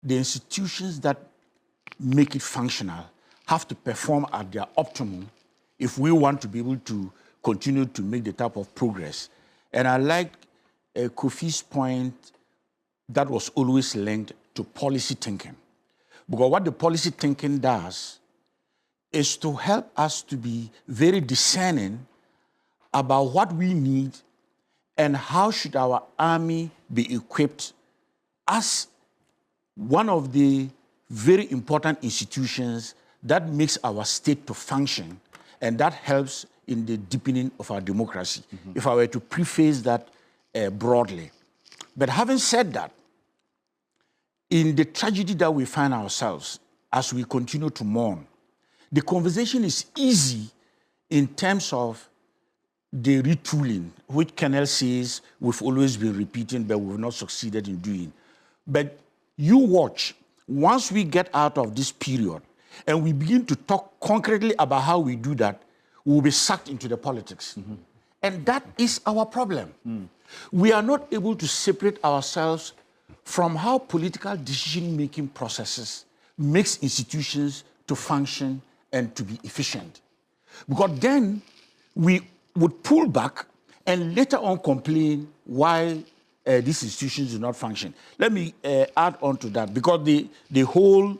the institutions that make it functional have to perform at their optimum if we want to be able to continue to make the type of progress. And I like Kofi's point that was always linked to policy thinking. Because what the policy thinking does is to help us to be very discerning about what we need and how should our army be equipped as one of the very important institutions that makes our state to function, and that helps in the deepening of our democracy, if I were to preface that broadly. But having said that, in the tragedy that we find ourselves as we continue to mourn, the conversation is easy in terms of the retooling, which Kennel says we've always been repeating, but we've not succeeded in doing. But you watch, once we get out of this period and we begin to talk concretely about how we do that, we'll be sucked into the politics. And that is our problem. We are not able to separate ourselves from how political decision-making processes makes institutions to function and to be efficient. Because then we would pull back and later on complain why these institutions do not function. Let me add on to that, because the whole,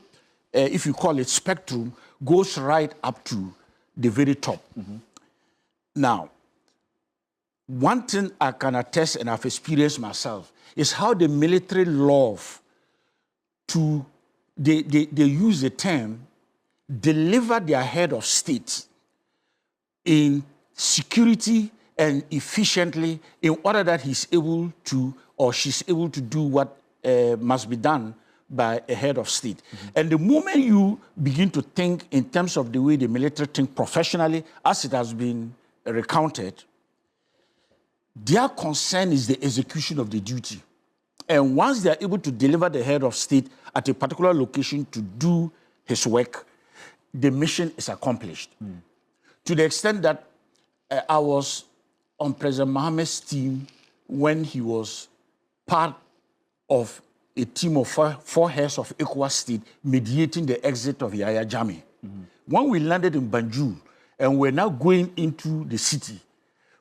if you call it spectrum, goes right up to the very top. Now, one thing I can attest and I've experienced myself is how the military love to, they use the term, deliver their head of state in security and efficiently in order that he's able to or she's able to do what must be done by a head of state. And the moment you begin to think in terms of the way the military think professionally, as it has been recounted, their concern is the execution of the duty. And once they are able to deliver the head of state at a particular location to do his work, the mission is accomplished. To the extent that I was on President Mohammed's team when he was part of a team of four heads of ECOWAS state mediating the exit of Yahya Jammeh. When we landed in Banjul and we're now going into the city,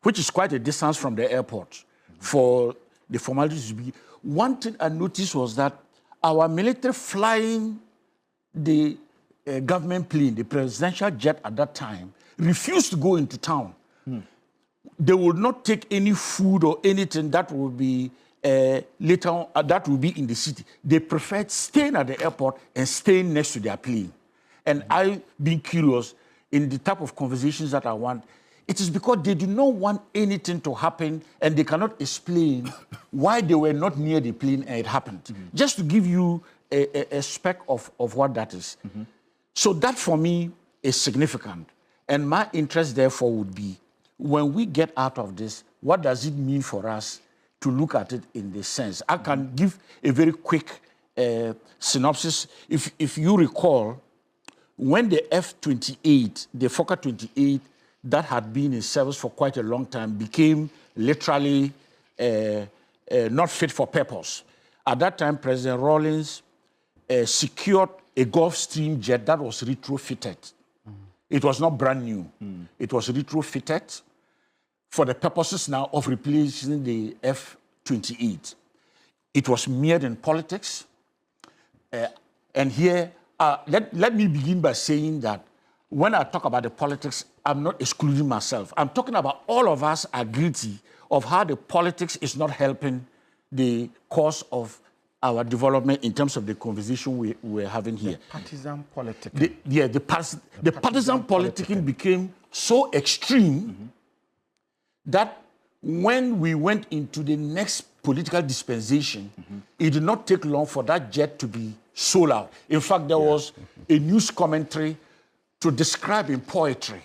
which is quite a distance from the airport for the formalities to be, one thing I noticed was that our military flying the government plane, the presidential jet at that time, refused to go into town. They would not take any food or anything that would be later on, that would be in the city. They preferred staying at the airport and staying next to their plane. And I, being curious in the type of conversations that I want, it is because they do not want anything to happen and they cannot explain why they were not near the plane and it happened. Just to give you a speck of what that is. So that for me is significant. And my interest therefore would be, when we get out of this, what does it mean for us to look at it in this sense? I can give a very quick synopsis. If you recall, when the F-28, the Fokker 28, that had been in service for quite a long time, became literally not fit for purpose. At that time, President Rawlings secured a Gulfstream jet that was retrofitted. It was not brand new. It was retrofitted for the purposes now of replacing the F-28. It was mired in politics. And here, let me begin by saying that when I talk about the politics, I'm not excluding myself. I'm talking about all of us are guilty of how the politics is not helping the cause of our development in terms of the conversation we're having here. The partisan politics. The partisan politicking became so extreme that when we went into the next political dispensation, it did not take long for that jet to be sold out. In fact, there was a news commentary to describe in poetry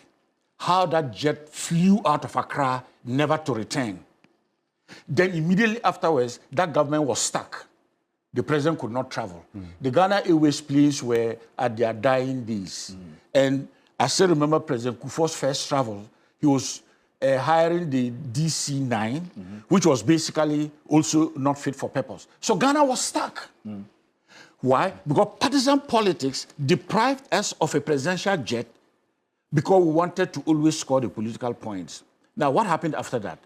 how that jet flew out of Accra, never to return. Then immediately afterwards, that government was stuck. The president could not travel. The Ghana Airways planes were at their dying days. And I still remember President Kufuor's first travel. He was hiring the DC-9, which was basically also not fit for purpose. So Ghana was stuck. Why? Because partisan politics deprived us of a presidential jet because we wanted to always score the political points. Now, what happened after that?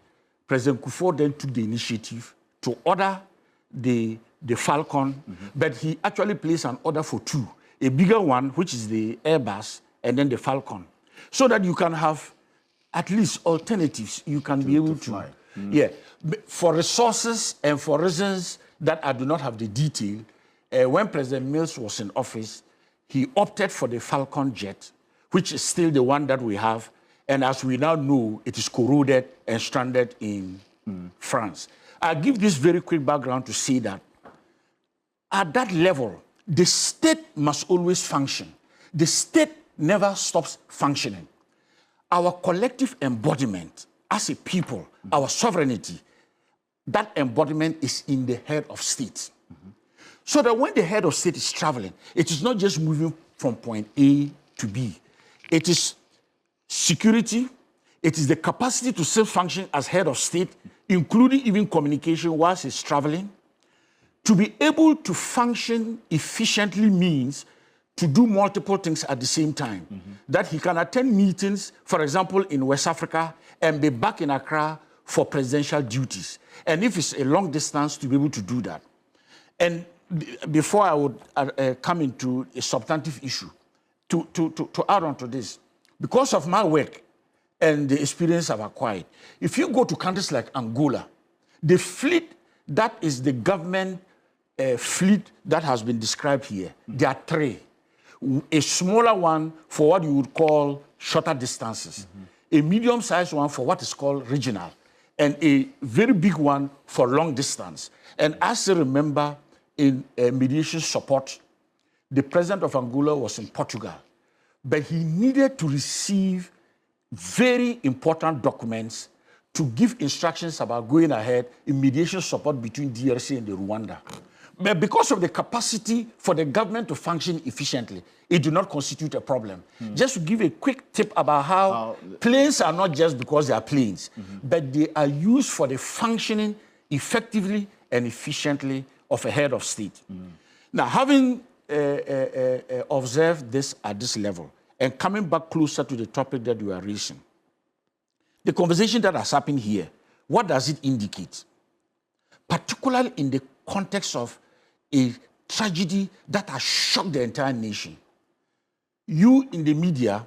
President Kufuor then took the initiative to order the Falcon, but he actually placed an order for two, a bigger one, which is the Airbus, and then the Falcon, so that you can have at least alternatives. You can be able to fly. Yeah, for resources and for reasons that I do not have the detail, when President Mills was in office, he opted for the Falcon jet, which is still the one that we have. And as we now know, it is corroded and stranded in France. I'll give this very quick background to say that at that level, the state must always function. The state never stops functioning. Our collective embodiment as a people, our sovereignty, that embodiment is in the head of state. So that when the head of state is traveling, it is not just moving from point A to B. It is security, it is the capacity to self-function as head of state, including even communication whilst he's traveling. To be able to function efficiently means to do multiple things at the same time. That he can attend meetings, for example, in West Africa, and be back in Accra for presidential duties. And if it's a long distance, to be able to do that. And before I would come into a substantive issue, to add on to this, because of my work and the experience I've acquired, if you go to countries like Angola, the fleet that is the government fleet that has been described here, there are three. A smaller one for what you would call shorter distances, a medium-sized one for what is called regional, and a very big one for long distance. And as I remember, in mediation support, the president of Angola was in Portugal, but he needed to receive very important documents to give instructions about going ahead in mediation support between DRC and the Rwanda. But because of the capacity for the government to function efficiently, it did not constitute a problem. Just to give a quick tip about how planes are not just because they are planes, but they are used for the functioning effectively and efficiently of a head of state. Now, having observed this at this level, and coming back closer to the topic that you are raising, the conversation that has happened here, what does it indicate? Particularly in the context of a tragedy that has shocked the entire nation. You in the media,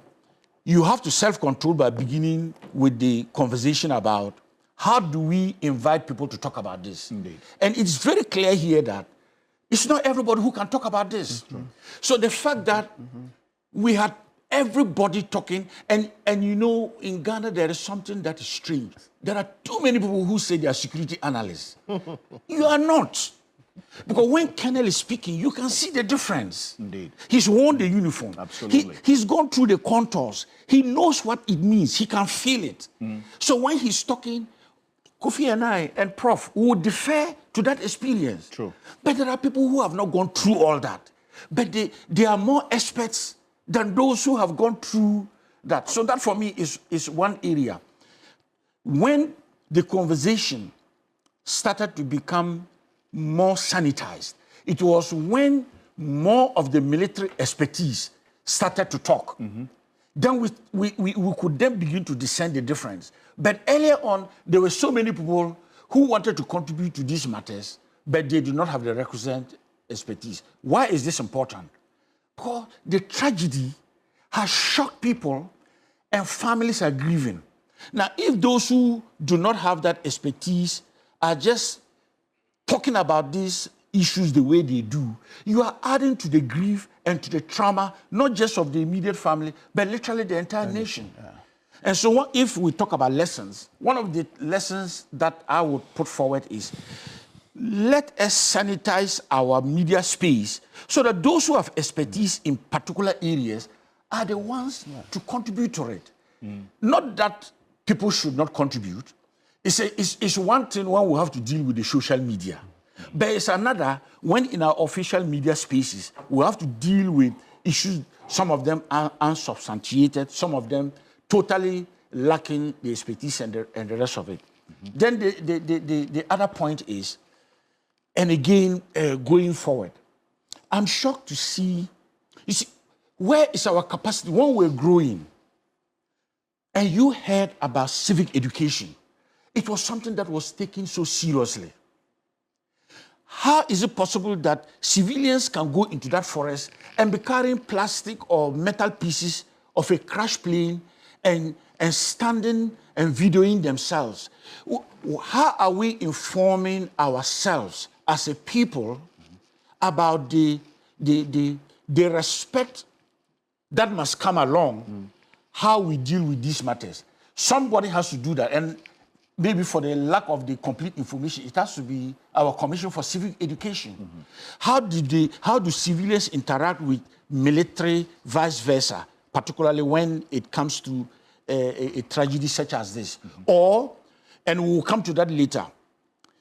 you have to self-control by beginning with the conversation about how do we invite people to talk about this? Indeed. And it's very clear here that it's not everybody who can talk about this. So the fact that we had everybody talking, and you know, in Ghana, there is something that is strange. There are too many people who say they are security analysts. You are not. Because when Colonel is speaking, you can see the difference. Indeed. He's worn the uniform. Absolutely. He's gone through the contours. He knows what it means. He can feel it. So when he's talking, Kofi and I and Prof would defer to that experience. True. But there are people who have not gone through all that. But they are more experts than those who have gone through that. So that for me is one area. When the conversation started to become more sanitized, it was when more of the military expertise started to talk. Then we could then begin to discern the difference. But earlier on, there were so many people who wanted to contribute to these matters, but they did not have the requisite expertise. Why is this important? Because the tragedy has shocked people and families are grieving. Now, if those who do not have that expertise are just talking about these issues the way they do, you are adding to the grief and to the trauma, not just of the immediate family, but literally the entire nation. And so if we talk about lessons, one of the lessons that I would put forward is, let us sanitize our media space so that those who have expertise in particular areas are the ones to contribute to it. Not that people should not contribute. It's one thing when we have to deal with the social media. But it's another when in our official media spaces, we have to deal with issues, some of them are unsubstantiated, some of them totally lacking the expertise and the rest of it. Then the other point is, and again, going forward, I'm shocked to see, you see, where is our capacity when we're growing? And you heard about civic education. It was something that was taken so seriously. How is it possible that civilians can go into that forest and be carrying plastic or metal pieces of a crash plane and standing and videoing themselves? How are we informing ourselves as a people about the respect that must come along, how we deal with these matters? Somebody has to do that, and maybe for the lack of the complete information, it has to be our Commission for Civic Education. How do civilians interact with military, vice versa, particularly when it comes to a tragedy such as this? Or, and we'll come to that later,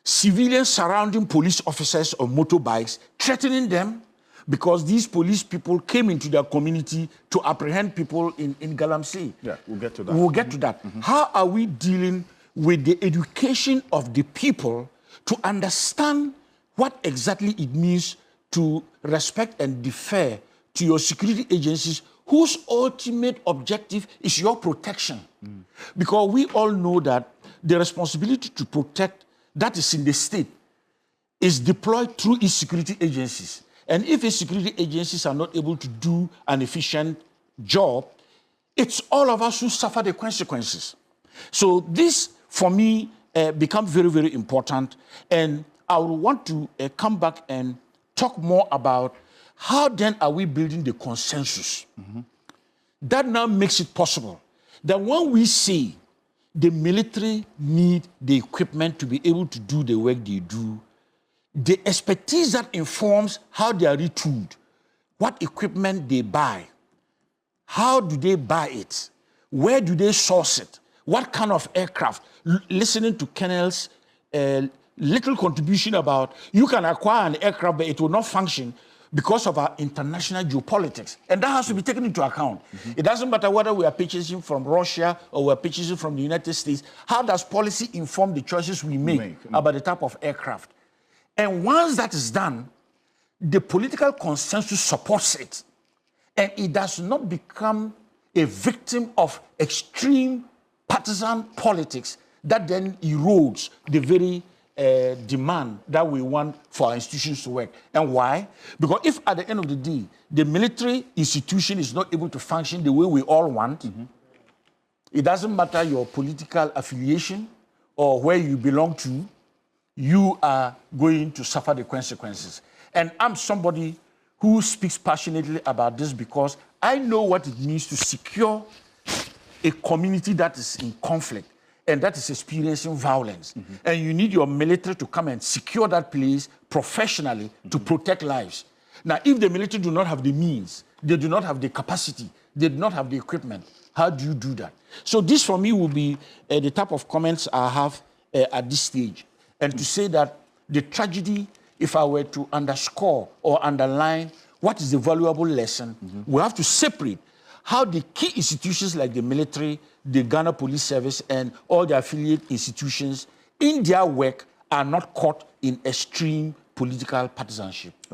civilians surrounding police officers on motorbikes, threatening them because these police people came into their community to apprehend people in Galamsey. Yeah, we'll get to that. We'll get to that. How are we dealing with the education of the people to understand what exactly it means to respect and defer to your security agencies whose ultimate objective is your protection? Because we all know that the responsibility to protect that is in the state is deployed through its security agencies. And if its security agencies are not able to do an efficient job, it's all of us who suffer the consequences. So this, for me, becomes very, very important. And I would want to come back and talk more about how then are we building the consensus. That now makes it possible that when we say the military need the equipment to be able to do the work they do, the expertise that informs how they are retooled, what equipment they buy, how do they buy it, where do they source it, what kind of aircraft. Listening to Colonel's little contribution about you can acquire an aircraft, but it will not function because of our international geopolitics. And that has to be taken into account. It doesn't matter whether we are purchasing from Russia or we are purchasing from the United States. How does policy inform the choices we make about the type of aircraft? And once that is done, the political consensus supports it. And it does not become a victim of extreme partisan politics that then erodes the very demand that we want for our institutions to work. And why? Because if at the end of the day, the military institution is not able to function the way we all want, it doesn't matter your political affiliation or where you belong to, you are going to suffer the consequences. And I'm somebody who speaks passionately about this because I know what it means to secure a community that is in conflict and that is experiencing violence. And you need your military to come and secure that place professionally to protect lives. Now, if the military do not have the means, they do not have the capacity, they do not have the equipment, how do you do that? So this, for me, will be the type of comments I have at this stage. And to say that the tragedy, if I were to underscore or underline what is the valuable lesson, we have to separate how the key institutions like the military, the Ghana Police Service, and all the affiliate institutions in their work are not caught in extreme political partisanship.